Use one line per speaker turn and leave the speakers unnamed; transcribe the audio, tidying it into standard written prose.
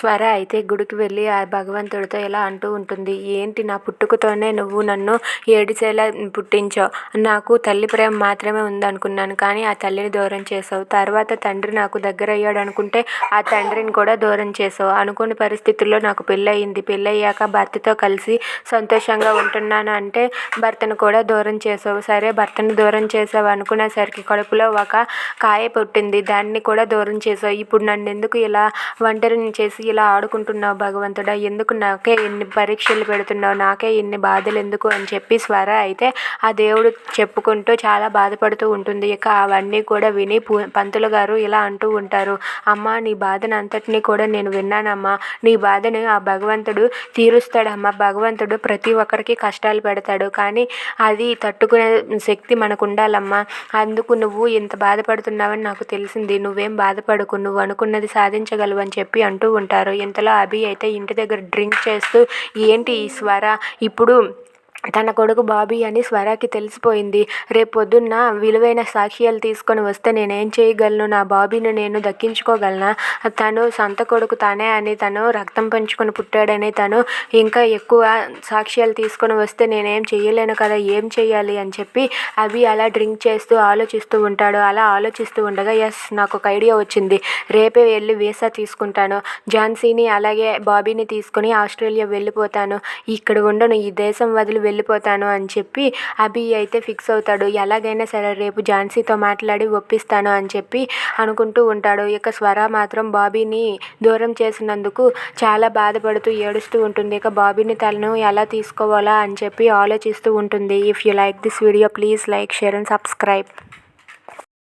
స్వర అయితే గుడికి వెళ్ళి ఆ భగవంతుడితో ఇలా అంటూ ఉంటుంది. ఏంటి నా పుట్టుకతోనే నువ్వు నన్ను ఏడిచేలా పుట్టించావు. నాకు తల్లి ప్రేమ మాత్రమే ఉందనుకున్నాను, కానీ ఆ తల్లిని దూరం చేసావు. తర్వాత తండ్రి నాకు దగ్గర అయ్యాడు అనుకుంటే ఆ తండ్రిని కూడా దూరం చేసావు. అనుకోని పరిస్థితుల్లో నాకు పెళ్ళయింది. పెళ్ళయ్యాక భర్తతో కలిసి సంతోషంగా ఉంటున్నాను అంటే భర్తను కూడా దూరం చేసావు. సరే, భర్తను దూరం చేసావు అనుకునేసరికి కడుపులో ఒక కాయ పుట్టింది. దాన్ని కూడా దూరం చేసావు. ఇప్పుడు నన్ను ఎందుకు ఇలా ఒంటరిని చేసి ఇలా ఆడుకుంటున్నావు భగవంతుడా? ఎందుకు నాకే ఇన్ని పరీక్షలు పెడుతున్నావు? నాకే ఇన్ని బాధలు ఎందుకు అని చెప్పి స్వర అయితే ఆ దేవుడు చెప్పుకుంటూ చాలా బాధపడుతూ ఉంటుంది. ఇక అవన్నీ కూడా విని పంతులు గారు ఇలా అంటూ ఉంటారు. అమ్మ, నీ బాధను అంతటినీ కూడా నేను విన్నానమ్మా. నీ బాధను ఆ భగవంతుడు తీరుస్తాడమ్మా. భగవంతుడు ప్రతి ఒక్కరికి కష్టాలు పెడతాడు, కానీ అది తట్టుకునే శక్తి మనకు ఉండాలమ్మా. అందుకు నువ్వు ఇంత బాధపడుతున్నావని నాకు తెలిసింది. నువ్వేం బాధపడకు, నువ్వు అనుకున్నది సాధించగలవు అని చెప్పి అంటూ ఉంటారు. ఇంతలో అభి అయితే ఇంటి దగ్గర డ్రింక్ చేస్తూ, ఏంటి ఈ స్వర ఇప్పుడు తన కొడుకు బాబీ అని స్వరాకి తెలిసిపోయింది. రేపొద్దున్న విలువైన సాక్ష్యాలు తీసుకొని వస్తే నేనేం చేయగలను? నా బాబీని నేను దక్కించుకోగలనా? తను సొంత కొడుకు తానే అని, తను రక్తం పంచుకొని పుట్టాడని, తను ఇంకా ఎక్కువ సాక్ష్యాలు తీసుకొని వస్తే నేనేం చేయలేను కదా, ఏం చేయాలి అని చెప్పి అవి అలా డ్రింక్ చేస్తూ ఆలోచిస్తూ ఉంటాడు. అలా ఆలోచిస్తూ ఉండగా నాకు ఒక ఐడియా వచ్చింది. రేపే వెళ్ళి వీసా తీసుకుంటాను. ఝాన్సీని అలాగే బాబీని తీసుకుని ఆస్ట్రేలియా వెళ్ళిపోతాను. ఇక్కడ ఉండను, ఈ దేశం వదిలి వెళ్ళిపోతాను అని చెప్పి అభి అయితే ఫిక్స్ అవుతాడు. ఎలాగైనా సరే రేపు ఝాన్సీతో మాట్లాడి ఒప్పిస్తాను అని చెప్పి అనుకుంటూ ఉంటాడు. ఇక స్వర మాత్రం బాబీని దూరం చేసినందుకు చాలా బాధపడుతూ ఏడుస్తూ ఉంటుంది. ఇక బాబీని తనను ఎలా తీసుకోవాలా అని చెప్పి ఆలోచిస్తూ ఉంటుంది. If you like this video, please like, share and subscribe.